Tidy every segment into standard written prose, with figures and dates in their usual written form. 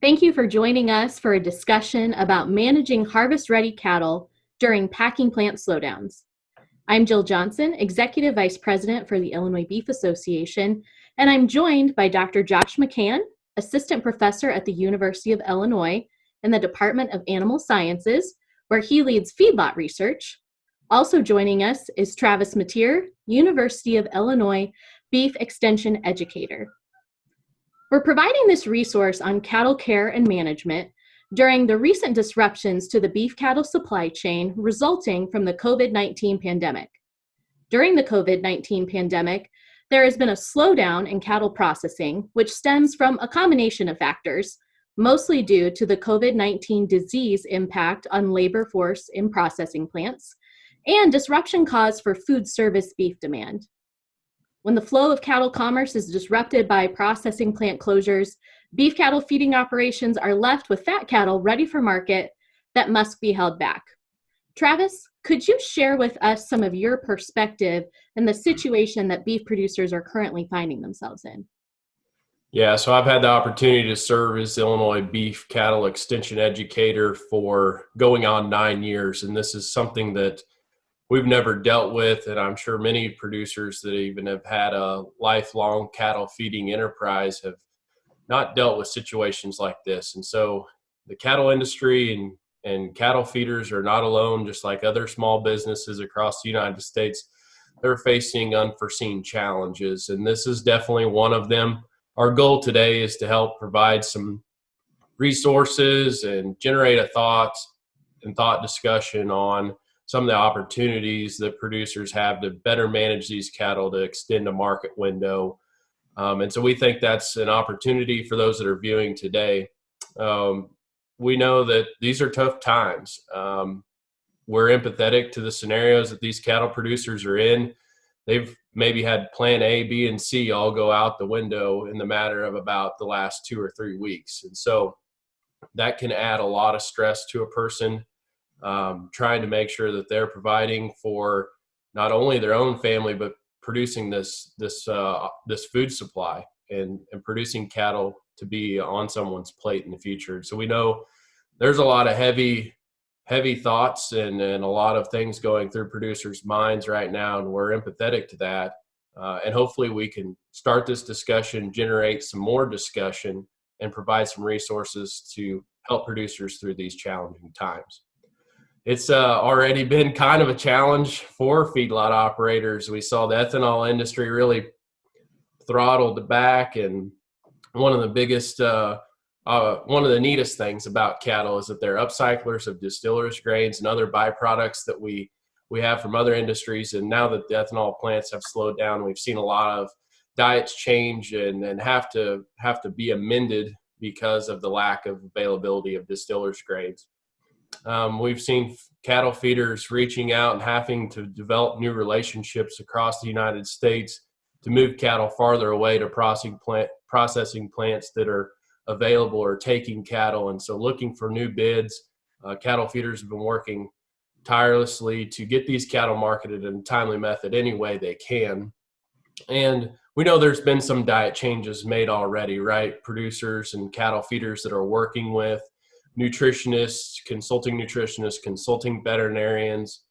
Thank you for joining us for a discussion about managing harvest-ready cattle during packing plant slowdowns. I'm Jill Johnson, Executive Vice President for the Illinois Beef Association, and I'm joined by Dr. Josh McCann, Assistant Professor at the University of Illinois in the Department of Animal Sciences, where he leads feedlot research. Also joining us is Travis Meteer, University of Illinois Beef Extension Educator. We're providing this resource on cattle care and management during the recent disruptions to the beef cattle supply chain resulting from the COVID-19 pandemic. During the COVID-19 pandemic, there has been a slowdown in cattle processing, which stems from a combination of factors, mostly due to the COVID-19 disease impact on labor force in processing plants and disruption caused for food service beef demand. When the flow of cattle commerce is disrupted by processing plant closures, beef cattle feeding operations are left with fat cattle ready for market that must be held back. Travis, could you share with us some of your perspective in the situation that beef producers are currently finding themselves in? Yeah, so I've had the opportunity to serve as Illinois beef cattle extension educator for going on 9 years, and this is something that we've never dealt with, and I'm sure many producers that even have had a lifelong cattle feeding enterprise have not dealt with situations like this. And so the cattle industry and cattle feeders are not alone, just like other small businesses across the United States. They're facing unforeseen challenges, and this is definitely one of them. Our goal today is to help provide some resources and generate a thought discussion on some of the opportunities that producers have to better manage these cattle to extend a market window. And so we think that's an opportunity for those that are viewing today. We know that these are tough times. We're empathetic to the scenarios that these cattle producers are in. They've maybe had plan A, B, and C all go out the window in the matter of about the last 2 or 3 weeks. And so that can add a lot of stress to a person. Trying to make sure that they're providing for not only their own family, but producing this food supply and producing cattle to be on someone's plate in the future. So we know there's a lot of heavy thoughts and a lot of things going through producers' minds right now, and we're empathetic to that. And hopefully we can start this discussion, generate some more discussion, and provide some resources to help producers through these challenging times. It's already been kind of a challenge for feedlot operators. We saw the ethanol industry really throttled back, and one of the neatest things about cattle is that they're upcyclers of distillers grains and other byproducts that we have from other industries. And now that the ethanol plants have slowed down, we've seen a lot of diets change and have to be amended because of the lack of availability of distillers grains. We've seen cattle feeders reaching out and having to develop new relationships across the United States to move cattle farther away to processing plants that are available or taking cattle. And so looking for new bids, cattle feeders have been working tirelessly to get these cattle marketed in a timely method any way they can. And we know there's been some diet changes made already, right? Producers and cattle feeders that are working with nutritionists, consulting veterinarians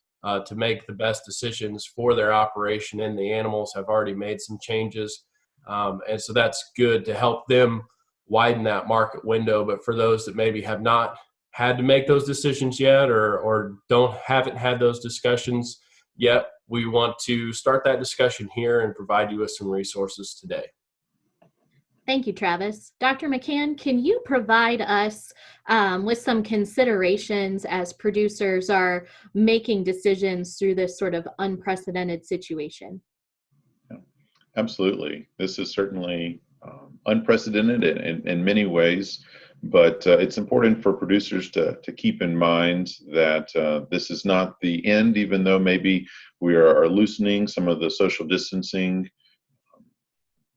to make the best decisions for their operation, and the animals have already made some changes. And so that's good to help them widen that market window. But for those that maybe have not had to make those decisions yet or haven't had those discussions yet, we want to start that discussion here and provide you with some resources today. Thank you, Travis. Dr. McCann, can you provide us with some considerations as producers are making decisions through this sort of unprecedented situation? Yeah, absolutely. This is certainly unprecedented in many ways, but it's important for producers to keep in mind that this is not the end, even though maybe we are loosening some of the social distancing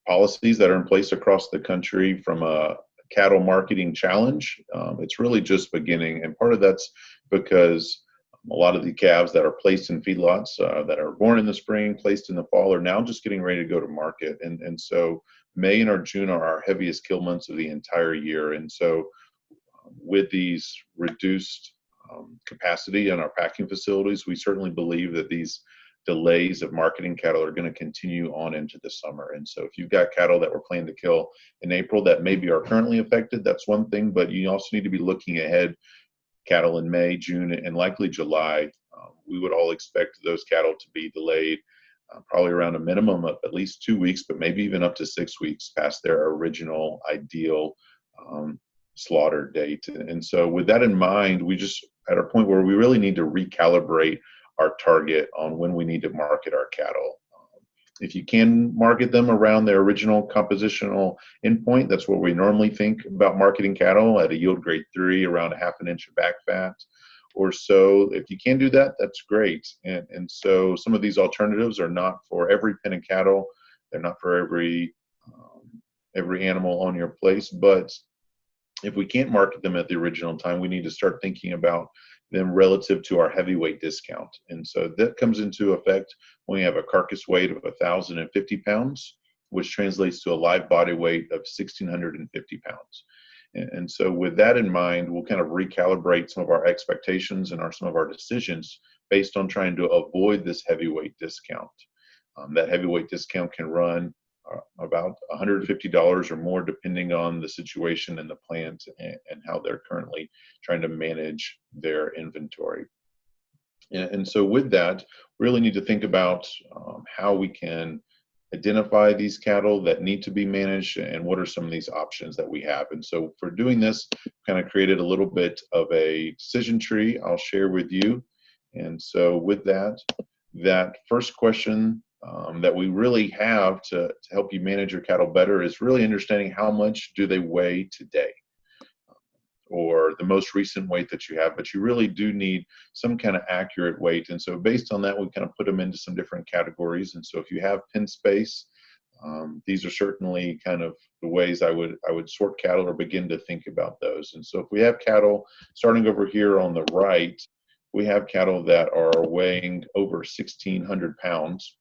policies that are in place across the country from a cattle marketing challenge. It's really just beginning, and part of that's because a lot of the calves that are placed in feedlots that are born in the spring, placed in the fall, are now just getting ready to go to market. And so May and our June are our heaviest kill months of the entire year. And so with these reduced capacity in our packing facilities, we certainly believe that these delays of marketing cattle are going to continue on into the summer. And so if you've got cattle that we're planning to kill in April that maybe are currently affected, that's one thing, but you also need to be looking ahead. Cattle in May, June, and likely July, we would all expect those cattle to be delayed probably around a minimum of at least 2 weeks, but maybe even up to 6 weeks past their original ideal slaughter date. And so with that in mind, we just at a point where we really need to recalibrate our target on when we need to market our cattle. If you can market them around their original compositional endpoint, that's what we normally think about marketing cattle at a yield grade 3, around a half an inch of back fat or so. If you can do that, that's great. And so some of these alternatives are not for every pen of cattle. They're not for every animal on your place. But if we can't market them at the original time, we need to start thinking about them relative to our heavyweight discount. And so that comes into effect when we have a carcass weight of 1,050 pounds, which translates to a live body weight of 1,650 pounds. And so with that in mind, we'll kind of recalibrate some of our expectations and some of our decisions based on trying to avoid this heavyweight discount. That heavyweight discount can run about $150 or more, depending on the situation in the plant and how they're currently trying to manage their inventory. And so with that, we really need to think about how we can identify these cattle that need to be managed and what are some of these options that we have. And so for doing this, kind of created a little bit of a decision tree I'll share with you. And so with that, that first question that we really have to help you manage your cattle better is really understanding how much do they weigh today, or the most recent weight that you have, but you really do need some kind of accurate weight. And so based on that, we kind of put them into some different categories. And so if you have pen space, these are certainly kind of the ways I would sort cattle or begin to think about those. And so if we have cattle starting over here on the right, we have cattle that are weighing over 1,600 pounds.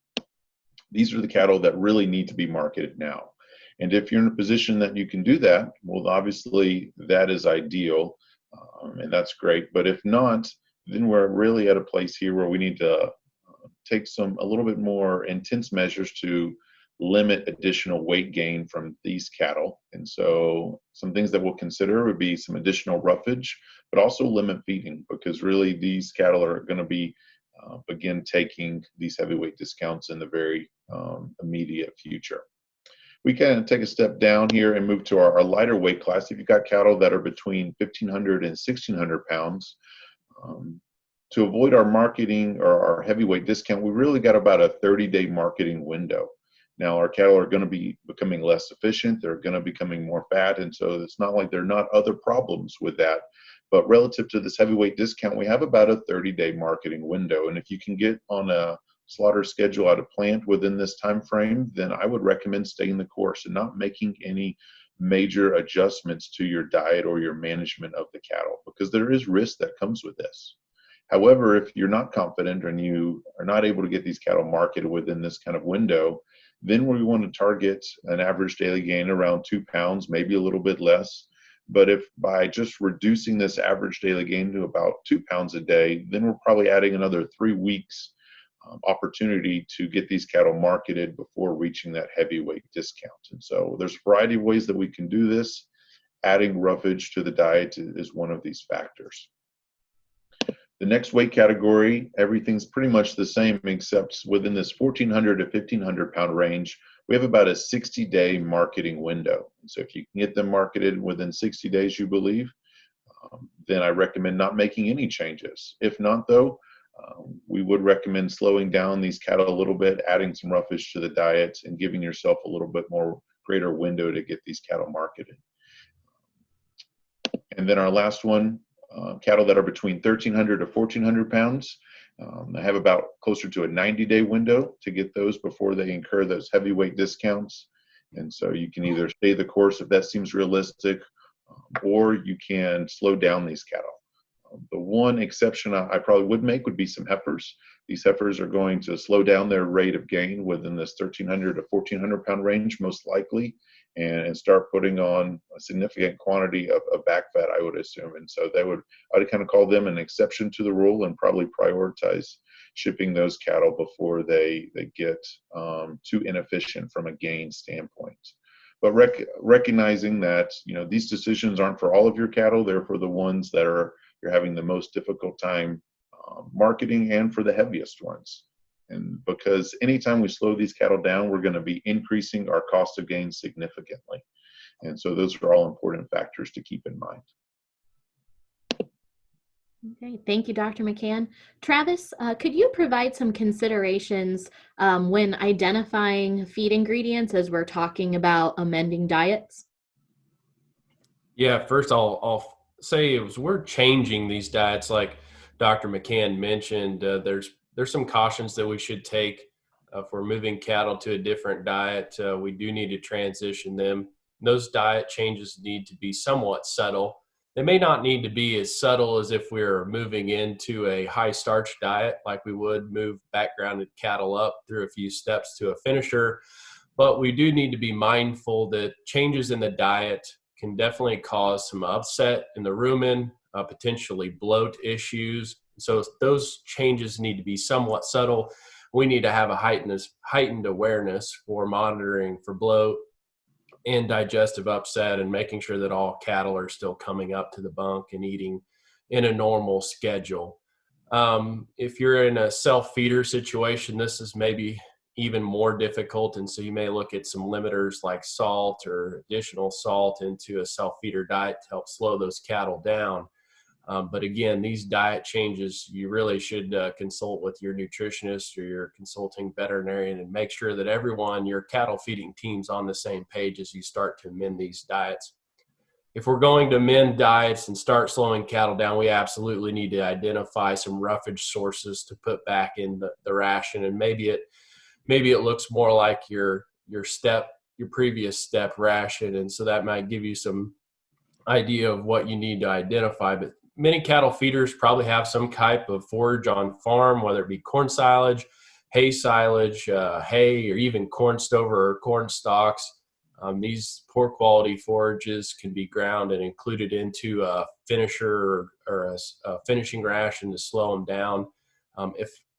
These are the cattle that really need to be marketed now. And if you're in a position that you can do that, well, obviously that is ideal, and that's great. But if not, then we're really at a place here where we need to take a little bit more intense measures to limit additional weight gain from these cattle. And so some things that we'll consider would be some additional roughage, but also limit feeding, because really these cattle are going to be begin taking these heavyweight discounts in the very immediate future. We can take a step down here and move to our lighter weight class. If you've got cattle that are between 1,500 and 1,600 pounds, to avoid our marketing or our heavyweight discount, we really got about a 30-day marketing window. Now, our cattle are going to be becoming less efficient. They're going to be becoming more fat. And so it's not like there are not other problems with that. But relative to this heavyweight discount, we have about a 30-day marketing window. And if you can get on a slaughter schedule at a plant within this time frame, then I would recommend staying the course and not making any major adjustments to your diet or your management of the cattle, because there is risk that comes with this. However, if you're not confident and you are not able to get these cattle marketed within this kind of window, then we want to target an average daily gain around 2 pounds, maybe a little bit less. But if by just reducing this average daily gain to about 2 pounds a day, then we're probably adding another 3 weeks opportunity to get these cattle marketed before reaching that heavyweight discount. And so there's a variety of ways that we can do this. Adding roughage to the diet is one of these factors. The next weight category, everything's pretty much the same, except within this 1,400 to 1,500 pound range, we have about a 60-day marketing window. So if you can get them marketed within 60 days, you believe, then I recommend not making any changes. If not, though, we would recommend slowing down these cattle a little bit, adding some roughage to the diet, and giving yourself a little bit more greater window to get these cattle marketed. And then our last one, cattle that are between 1,300 to 1,400 pounds. I have about closer to a 90-day window to get those before they incur those heavyweight discounts. And so you can either stay the course if that seems realistic, or you can slow down these cattle. The one exception I probably would make would be some heifers. These heifers are going to slow down their rate of gain within this 1,300 to 1,400 pound range, most likely. and start putting on a significant quantity of back fat, I would assume. And so I would kind of call them an exception to the rule and probably prioritize shipping those cattle before they get too inefficient from a gain standpoint. But recognizing that, these decisions aren't for all of your cattle, they're for the ones that you're having the most difficult time marketing, and for the heaviest ones. And because anytime we slow these cattle down, we're going to be increasing our cost of gain significantly. And so those are all important factors to keep in mind. Okay, thank you, Dr. McCann. Travis, could you provide some considerations when identifying feed ingredients as we're talking about amending diets? Yeah, first I'll say as we're changing these diets, like Dr. McCann mentioned, there's some cautions that we should take if we're moving cattle to a different diet. We do need to transition them. Those diet changes need to be somewhat subtle. They may not need to be as subtle as if we're moving into a high starch diet, like we would move backgrounded cattle up through a few steps to a finisher. But we do need to be mindful that changes in the diet can definitely cause some upset in the rumen, potentially bloat issues. So those changes need to be somewhat subtle. We need to have a heightened awareness for monitoring for bloat and digestive upset, and making sure that all cattle are still coming up to the bunk and eating in a normal schedule. If you're in a self-feeder situation, this is maybe even more difficult, and so you may look at some limiters like salt or additional salt into a self-feeder diet to help slow those cattle down. But again, these diet changes, you really should consult with your nutritionist or your consulting veterinarian and make sure that everyone, your cattle feeding team's on the same page as you start to amend these diets. If we're going to amend diets and start slowing cattle down, we absolutely need to identify some roughage sources to put back in the ration. And maybe it looks more like your previous step ration. And so that might give you some idea of what you need to identify. But many cattle feeders probably have some type of forage on farm, whether it be corn silage, hay silage, hay, or even corn stover or corn stalks. These poor quality forages can be ground and included into a finisher or a finishing ration to slow them down.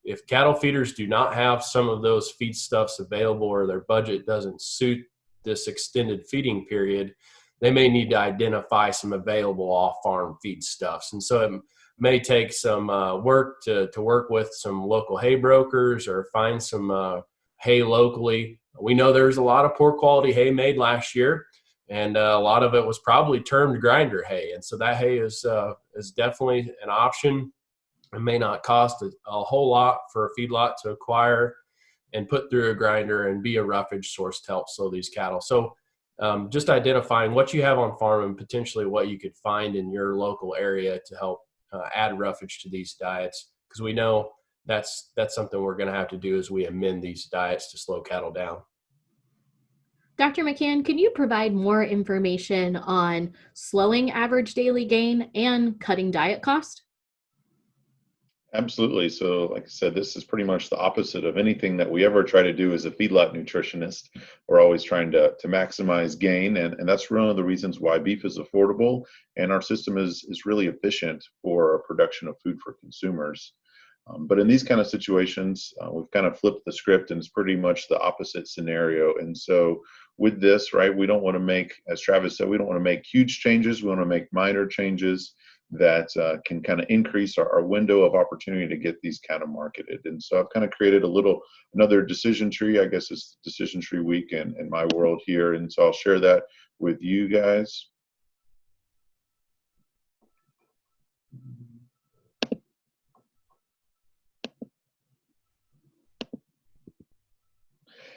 If cattle feeders do not have some of those feedstuffs available, or their budget doesn't suit this extended feeding period, they may need to identify some available off-farm feedstuffs. And so it may take some work to work with some local hay brokers or find some hay locally. We know there's a lot of poor quality hay made last year, and a lot of it was probably termed grinder hay. And so that hay is definitely an option. It may not cost a whole lot for a feedlot to acquire and put through a grinder and be a roughage source to help slow these cattle. So just identifying what you have on farm and potentially what you could find in your local area to help add roughage to these diets, because we know that's something we're going to have to do as we amend these diets to slow cattle down. Dr. McCann, can you provide more information on slowing average daily gain and cutting diet cost? Absolutely. So like I said, this is pretty much the opposite of anything that we ever try to do as a feedlot nutritionist. We're always trying to maximize gain. And that's one of the reasons why beef is affordable and our system is really efficient for production of food for consumers. But in these kind of situations, we've kind of flipped the script, and it's pretty much the opposite scenario. And so with this, right, we don't want to make, as Travis said, we don't want to make huge changes. We want to make minor changes that can kind of increase our window of opportunity to get these kind of marketed. And so I've kind of created another decision tree. I guess it's decision tree week in my world here. And so I'll share that with you guys.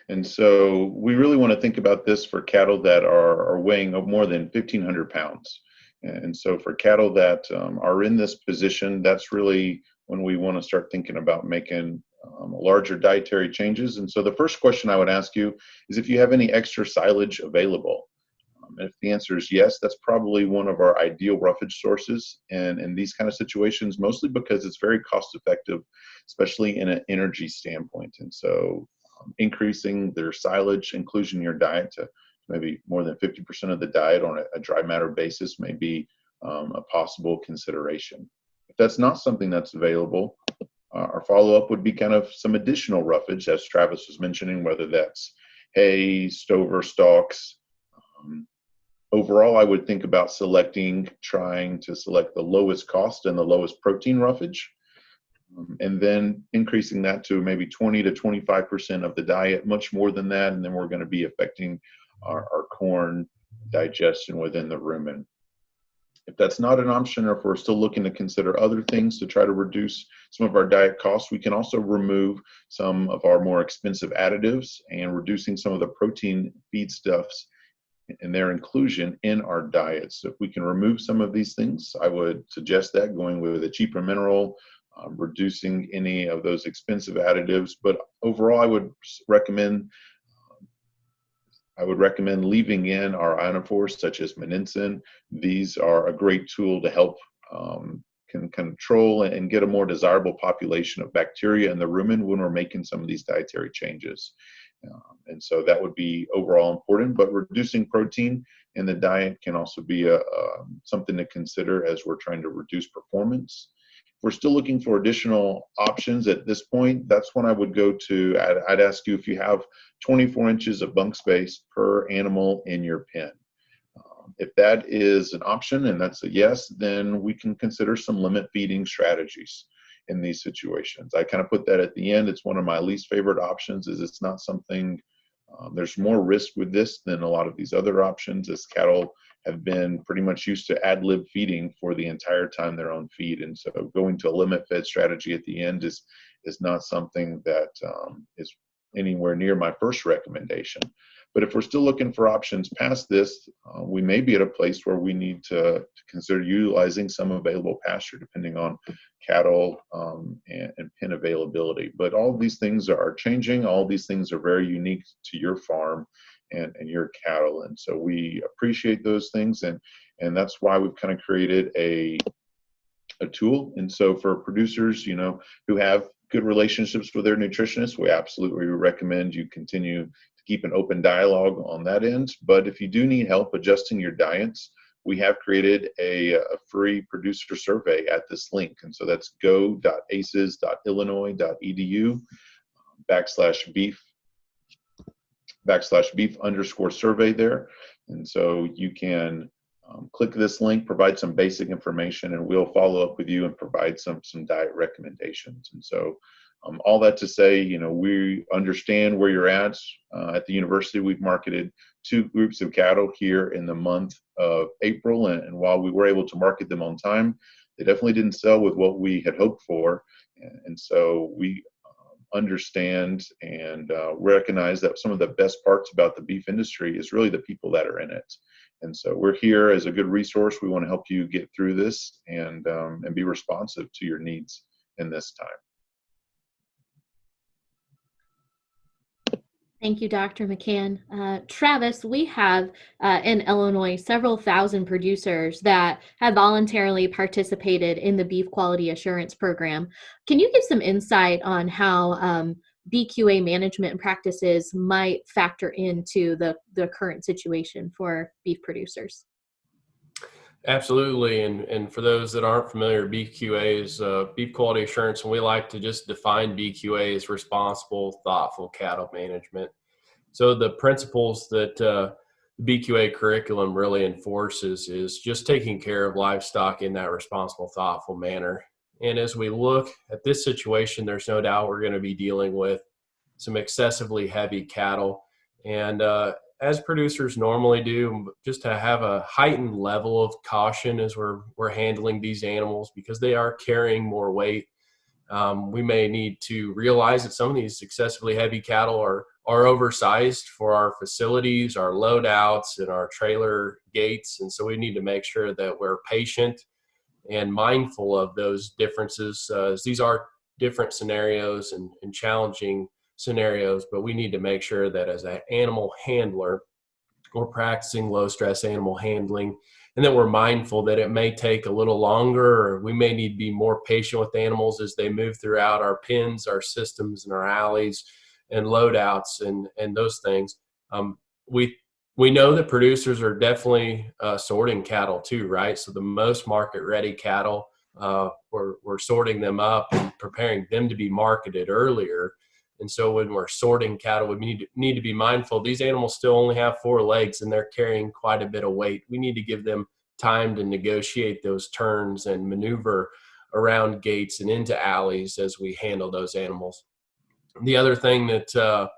And so we really want to think about this for cattle that are weighing more than 1,500 pounds. And so for cattle that are in this position, that's really when we want to start thinking about making larger dietary changes. And so the first question I would ask you is if you have any extra silage available. And if the answer is yes, that's probably one of our ideal roughage sources in these kind of situations, mostly because it's very cost effective, especially in an energy standpoint. And so increasing their silage inclusion in your diet to maybe more than 50% of the diet on a dry matter basis may be a possible consideration. If that's not something that's available, our follow-up would be kind of some additional roughage, as Travis was mentioning, whether that's hay, stover stalks. Overall, I would think about trying to select the lowest cost and the lowest protein roughage, and then increasing that to maybe 20 to 25% of the diet, much more than that, and then we're going to be affecting our corn digestion within the rumen. If that's not an option, or if we're still looking to consider other things to try to reduce some of our diet costs, we can also remove some of our more expensive additives and reducing some of the protein feedstuffs and their inclusion in our diet. So if we can remove some of these things, I would suggest that, going with a cheaper mineral, reducing any of those expensive additives. But overall, I would recommend leaving in our ionophores such as monensin. These are a great tool to help can control and get a more desirable population of bacteria in the rumen when we're making some of these dietary changes. And so that would be overall important, but reducing protein in the diet can also be something to consider as we're trying to reduce performance. If we're still looking for additional options at this point, that's when I would go to, I'd ask you if you have 24 inches of bunk space per animal in your pen. If that is an option and that's a yes, then we can consider some limit feeding strategies in these situations. I kind of put that at the end. It's one of my least favorite options, is it's not something, there's more risk with this than a lot of these other options, as cattle have been pretty much used to ad lib feeding for the entire time they're on feed. And so going to a limit fed strategy at the end is not something that is anywhere near my first recommendation. But if we're still looking for options past this, we may be at a place where we need to consider utilizing some available pasture, depending on cattle and pen availability. But all of these things are changing. All of these things are very unique to your farm and your cattle. And so we appreciate those things. And that's why we've kind of created a tool. And so for producers, who have good relationships with their nutritionists, we absolutely recommend you continue to keep an open dialogue on that end. But if you do need help adjusting your diets, we have created a free producer survey at this link. And so that's go.aces.illinois.edu/beef_survey there. And so you can click this link, provide some basic information, and we'll follow up with you and provide some diet recommendations. And so all that to say, we understand where you're at. At the university, we've marketed 2 groups of cattle here in the month of April. And while we were able to market them on time, they definitely didn't sell with what we had hoped for. And so we understand and recognize that some of the best parts about the beef industry is really the people that are in it. And so we're here as a good resource. We want to help you get through this and be responsive to your needs in this time. Thank you, Dr. McCann. Travis, we have in Illinois several thousand producers that have voluntarily participated in the Beef Quality Assurance Program. Can you give some insight on how BQA management practices might factor into the current situation for beef producers? Absolutely. And for those that aren't familiar, BQA is beef quality assurance, and we like to just define BQA as responsible, thoughtful cattle management. So the principles that the BQA curriculum really enforces is just taking care of livestock in that responsible, thoughtful manner. And as we look at this situation, there's no doubt we're going to be dealing with some excessively heavy cattle. And as producers normally do, just to have a heightened level of caution as we're handling these animals, because they are carrying more weight. We may need to realize that some of these excessively heavy cattle are oversized for our facilities, our loadouts, and our trailer gates. And so we need to make sure that we're patient and mindful of those differences, as these are different scenarios and challenging scenarios, but we need to make sure that as an animal handler, we're practicing low stress animal handling, and that we're mindful that it may take a little longer, or we may need to be more patient with animals as they move throughout our pens, our systems, and our alleys and loadouts and those things. We we know that producers are definitely sorting cattle too, right? So the most market ready cattle, we're sorting them up and preparing them to be marketed earlier. And so when we're sorting cattle, we need to be mindful. These animals still only have 4 legs and they're carrying quite a bit of weight. We need to give them time to negotiate those turns and maneuver around gates and into alleys as we handle those animals. The other thing that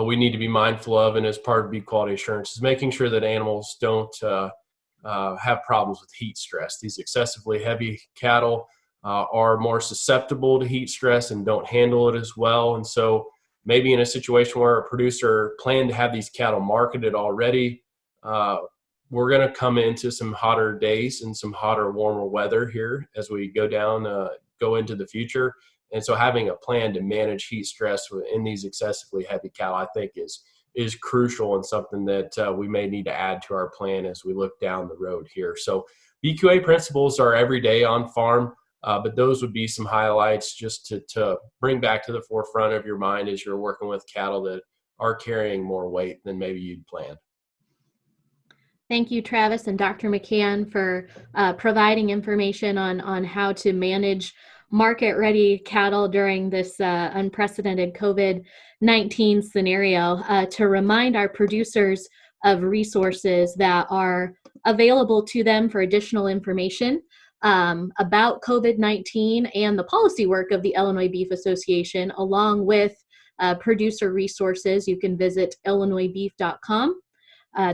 we need to be mindful of, and as part of beef quality assurance, is making sure that animals don't have problems with heat stress. These excessively heavy cattle are more susceptible to heat stress and don't handle it as well. And so maybe in a situation where a producer planned to have these cattle marketed already, we're going to come into some hotter days and some hotter, warmer weather here as we go into the future. And so having a plan to manage heat stress in these excessively heavy cattle, I think is crucial and something that we may need to add to our plan as we look down the road here. So BQA principles are every day on farm, but those would be some highlights just to bring back to the forefront of your mind as you're working with cattle that are carrying more weight than maybe you'd planned. Thank you, Travis and Dr. McCann, for providing information on how to manage market-ready cattle during this unprecedented COVID-19 scenario. To remind our producers of resources that are available to them for additional information about COVID-19 and the policy work of the Illinois Beef Association, along with producer resources, you can visit illinoisbeef.com.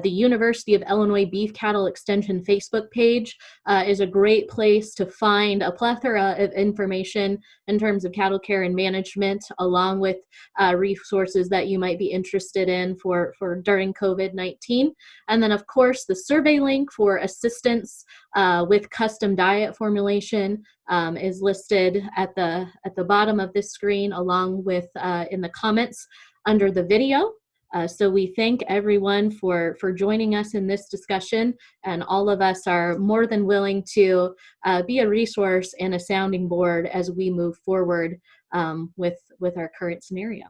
The University of Illinois Beef Cattle Extension Facebook page is a great place to find a plethora of information in terms of cattle care and management, along with resources that you might be interested in for during COVID-19. And then, of course, the survey link for assistance with custom diet formulation is listed at the bottom of this screen, along with in the comments under the video. So we thank everyone for joining us in this discussion, and all of us are more than willing to be a resource and a sounding board as we move forward with our current scenario.